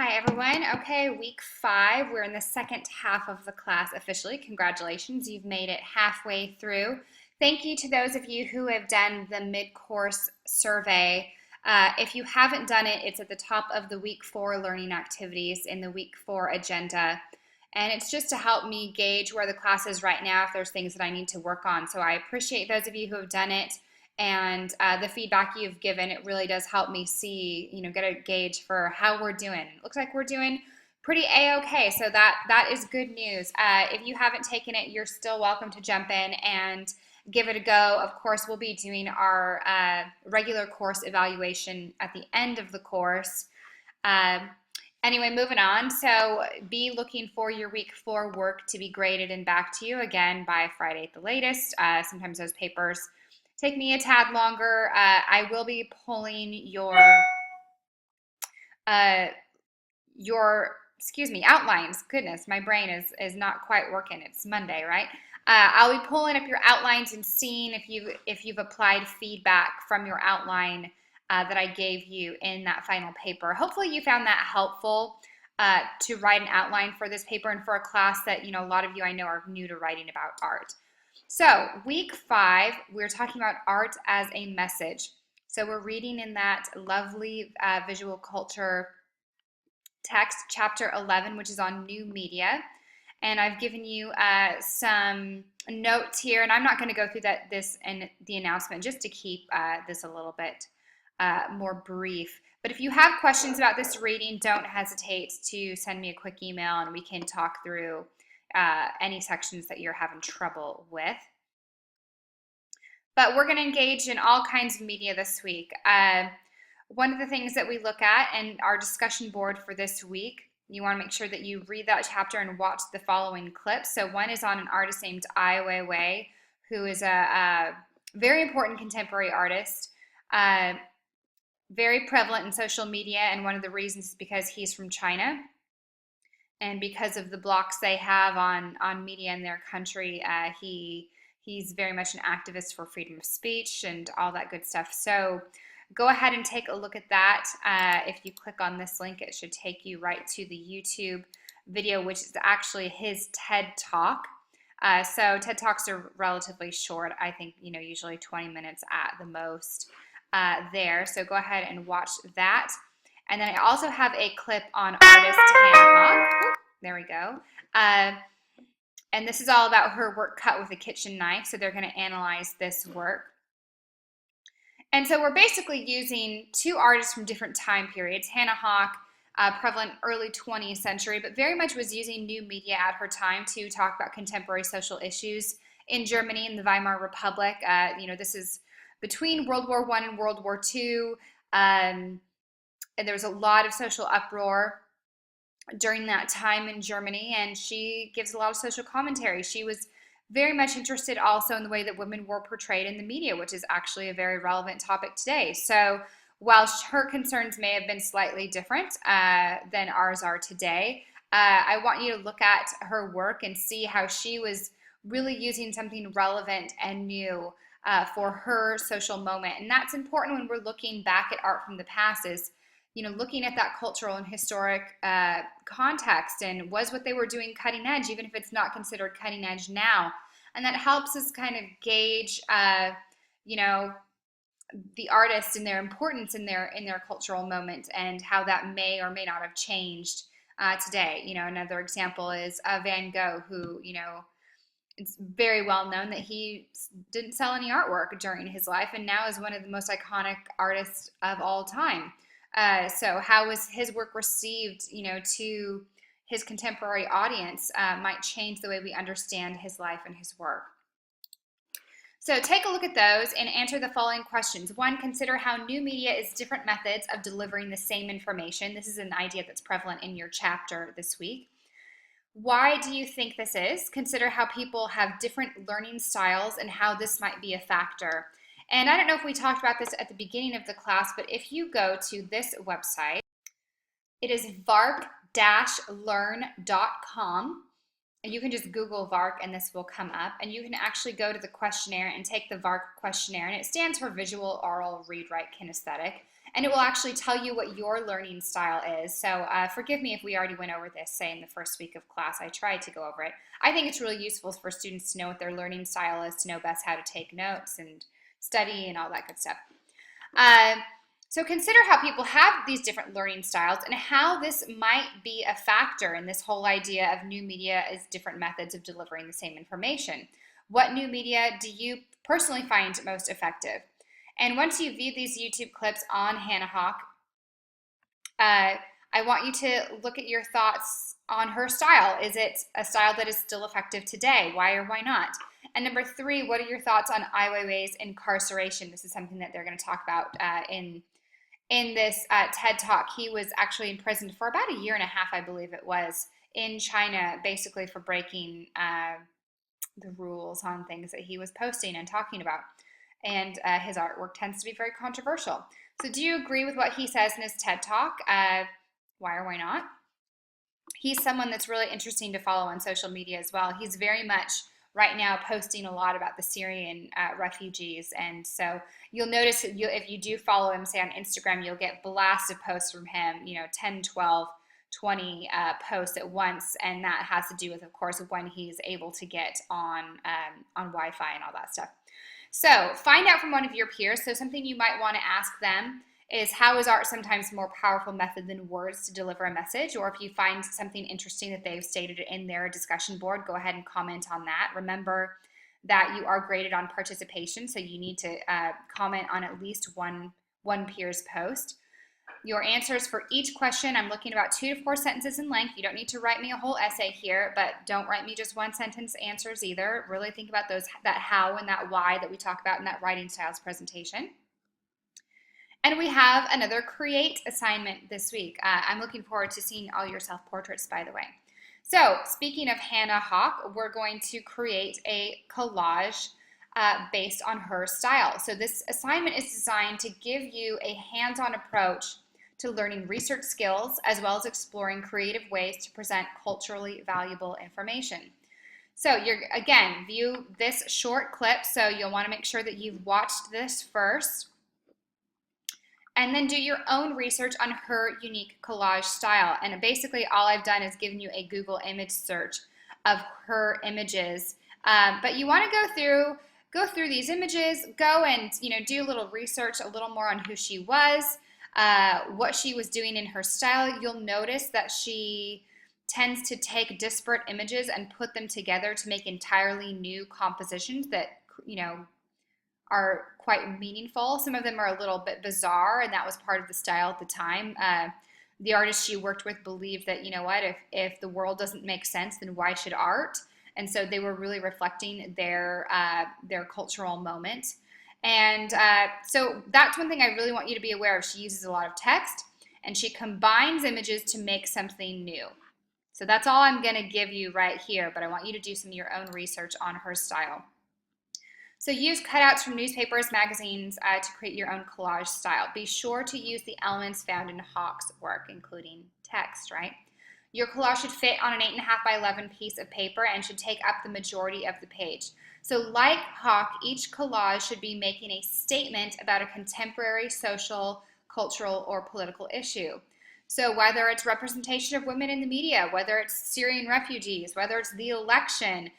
Hi everyone. Okay, week 5. We're in the second half of the class officially. Congratulations, you've made it halfway through. Thank you to those of you who have done the mid-course survey. If you haven't done it, it's at the top of the week 4 learning activities in the week 4 agenda. And it's just to help me gauge where the class is right now if there's things that I need to work on. So I appreciate those of you who have done it and the feedback you've given. It really does help me see, get a gauge for how we're doing. It looks like we're doing pretty a-okay, so that is good news. If you haven't taken it, you're still welcome to jump in and give it a go. Of course, we'll be doing our regular course evaluation at the end of the course. Anyway, moving on. So be looking for your week 4 work to be graded and back to you again by Friday at the latest. Sometimes those papers take me a tad longer. I will be pulling outlines. Goodness, my brain is not quite working. It's Monday, right? I'll be pulling up your outlines and seeing if you've applied feedback from your outline that I gave you in that final paper. Hopefully you found that helpful to write an outline for this paper and for a class that a lot of you I know are new to writing about art. So week 5, we're talking about art as a message. So we're reading in that lovely visual culture text, chapter 11, which is on new media. And I've given you some notes here, and I'm not going to go through this and the announcement just to keep this a little bit more brief. But if you have questions about this reading, don't hesitate to send me a quick email and we can talk through any sections that you're having trouble with. But we're going to engage in all kinds of media this week. One of the things that we look at in our discussion board for this week, you want to make sure that you read that chapter and watch the following clips. So one is on an artist named Ai Weiwei, who is a very important contemporary artist, very prevalent in social media, and one of the reasons is because he's from China. And because of the blocks they have on media in their country, he's very much an activist for freedom of speech and all that good stuff. So go ahead and take a look at that. If you click on this link, it should take you right to the YouTube video, which is actually his TED Talk. So TED Talks are relatively short. I think, usually 20 minutes at the most there. So go ahead and watch that. And then I also have a clip on artist Hannah Hawk. There we go. And this is all about her work cut with a kitchen knife. So they're going to analyze this work. And so we're basically using two artists from different time periods. Hannah Hawk, prevalent early 20th century, but very much was using new media at her time to talk about contemporary social issues in Germany and the Weimar Republic. This is between World War I and World War II. And there was a lot of social uproar during that time in Germany, and she gives a lot of social commentary. She was very much interested also in the way that women were portrayed in the media, which is actually a very relevant topic today. So while her concerns may have been slightly different than ours are today, I want you to look at her work and see how she was really using something relevant and new for her social moment. And that's important when we're looking back at art from the past, is looking at that cultural and historic context, and was what they were doing cutting edge, even if it's not considered cutting edge now. And that helps us kind of gauge, the artists and their importance in their cultural moment, and how that may or may not have changed today. Another example is Van Gogh, who, it's very well known that he didn't sell any artwork during his life, and now is one of the most iconic artists of all time. So how was his work received, to his contemporary audience might change the way we understand his life and his work. So take a look at those and answer the following questions. 1, consider how new media is different methods of delivering the same information. This is an idea that's prevalent in your chapter this week. Why do you think this is? Consider how people have different learning styles and how this might be a factor. And I don't know if we talked about this at the beginning of the class, but if you go to this website, it is vark-learn.com. And you can just Google VARK and this will come up. And you can actually go to the questionnaire and take the VARK questionnaire. And it stands for Visual, Oral, Read, Write, Kinesthetic. and it will actually tell you what your learning style is. So forgive me if we already went over this, say, in the first week of class. I tried to go over it. I think it's really useful for students to know what their learning style is, to know best how to take notes and study and all that good stuff. Uh, so consider how people have these different learning styles and how this might be a factor in this whole idea of new media as different methods of delivering the same information. What new media do you personally find most effective? And once you view these YouTube clips on Hannah Hawk, I want you to look at your thoughts on her style. Is it a style that is still effective today? Why or why not? And number 3, what are your thoughts on Ai Weiwei's incarceration? This is something that they're going to talk about in this TED Talk. He was actually imprisoned for about 1.5 years, I believe it was, in China, basically for breaking the rules on things that he was posting and talking about. And his artwork tends to be very controversial. So do you agree with what he says in his TED Talk? Why or why not? He's someone that's really interesting to follow on social media as well. He's very much right now posting a lot about the Syrian refugees. And so you'll notice that if you do follow him, say on Instagram, you'll get blasts of posts from him, 10, 12, 20 posts at once. And that has to do with, of course, when he's able to get on Wi-Fi and all that stuff. So find out from one of your peers. So something you might want to ask them is, how is art sometimes a more powerful method than words to deliver a message? Or if you find something interesting that they've stated in their discussion board, go ahead and comment on that. Remember that you are graded on participation, so you need to comment on at least one peer's post. Your answers for each question, I'm looking about 2 to 4 sentences in length. You don't need to write me a whole essay here, but don't write me just 1-sentence answers either. Really think about that how and that why that we talk about in that writing styles presentation. And we have another create assignment this week. I'm looking forward to seeing all your self-portraits, by the way. So speaking of Hannah Hawk, we're going to create a collage based on her style. So this assignment is designed to give you a hands-on approach to learning research skills, as well as exploring creative ways to present culturally valuable information. So again, view this short clip, so you'll want to make sure that you've watched this first, and then do your own research on her unique collage style. And basically all I've done is given you a Google image search of her images, but you want to go through these images, go and do a little research, a little more on who she was, what she was doing in her style. You'll notice that she tends to take disparate images and put them together to make entirely new compositions that are quite meaningful. Some of them are a little bit bizarre, and that was part of the style at the time. The artist she worked with believed that, if the world doesn't make sense, then why should art? And so they were really reflecting their cultural moment. And so that's one thing I really want you to be aware of. She uses a lot of text, and she combines images to make something new. So that's all I'm going to give you right here, but I want you to do some of your own research on her style. So use cutouts from newspapers, magazines to create your own collage style. Be sure to use the elements found in Hawk's work, including text, right? Your collage should fit on an 8.5 by 11 piece of paper and should take up the majority of the page. So like Hawk, each collage should be making a statement about a contemporary social, cultural, or political issue. So whether it's representation of women in the media, whether it's Syrian refugees, whether it's the election,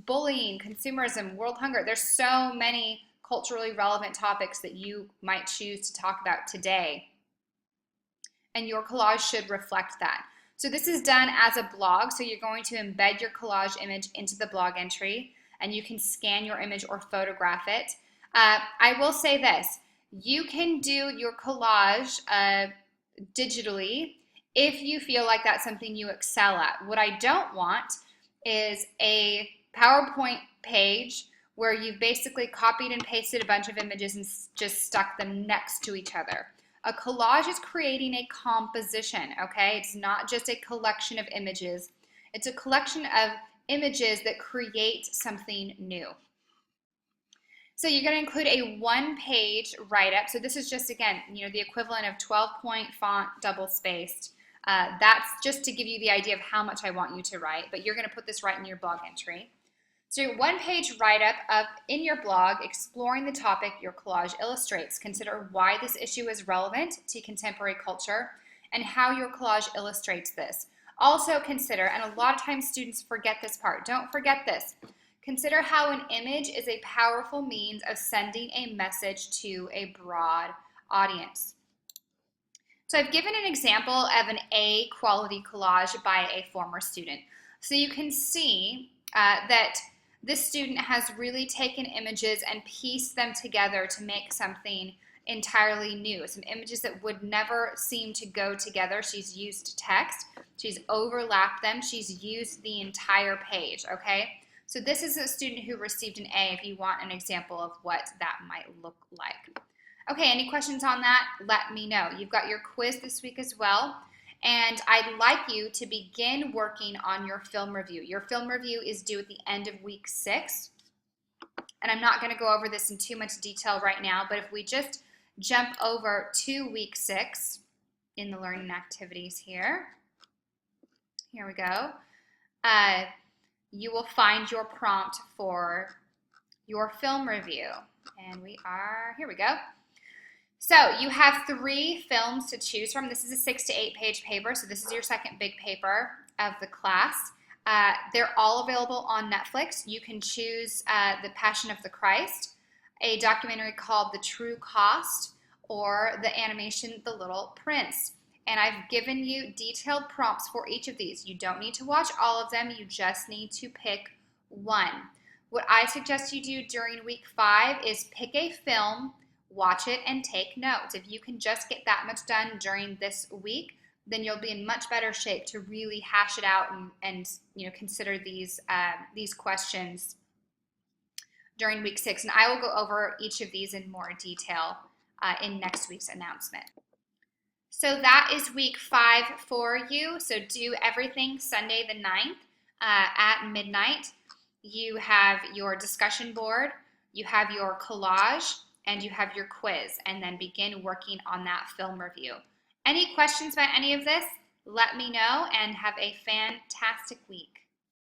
bullying, consumerism, world hunger, there's so many culturally relevant topics that you might choose to talk about today. And your collage should reflect that. So this is done as a blog, so you're going to embed your collage image into the blog entry, and you can scan your image or photograph it. I will say this, you can do your collage digitally if you feel like that's something you excel at. What I don't want is a PowerPoint page where you've basically copied and pasted a bunch of images and just stuck them next to each other. A collage is creating a composition, okay? It's not just a collection of images. It's a collection of images that create something new. So you're going to include a 1-page write-up. So this is just, again, the equivalent of 12-point font, double-spaced. That's just to give you the idea of how much I want you to write, but you're going to put this right in your blog entry. So your one-page write-up of in your blog exploring the topic your collage illustrates. Consider why this issue is relevant to contemporary culture and how your collage illustrates this. Also consider, and a lot of times students forget this part, don't forget this. Consider how an image is a powerful means of sending a message to a broad audience. So I've given an example of an A quality collage by a former student. So you can see that this student has really taken images and pieced them together to make something entirely new. Some images that would never seem to go together. She's used text, she's overlapped them, she's used the entire page, okay? So this is a student who received an A if you want an example of what that might look like. Okay, any questions on that? Let me know. You've got your quiz this week as well, and I'd like you to begin working on your film review. Your film review is due at the end of week 6, and I'm not going to go over this in too much detail right now, but if we just jump over to week 6 in the learning activities here we go. You will find your prompt for your film review, and here we go. So you have 3 films to choose from. This is a 6 to 8 page paper, so this is your second big paper of the class. They're all available on Netflix. You can choose The Passion of the Christ, a documentary called The True Cost, or the animation The Little Prince. And I've given you detailed prompts for each of these. You don't need to watch all of them, you just need to pick one. What I suggest you do during week 5 is pick a film, watch it, and take notes. If you can just get that much done during this week, then you'll be in much better shape to really hash it out and consider these questions during week 6. And I will go over each of these in more detail in next week's announcement. So that is week 5 for you. So do everything Sunday the 9th at midnight. You have your discussion board, you have your collage, and you have your quiz, and then begin working on that film review. Any questions about any of this? Let me know, and have a fantastic week.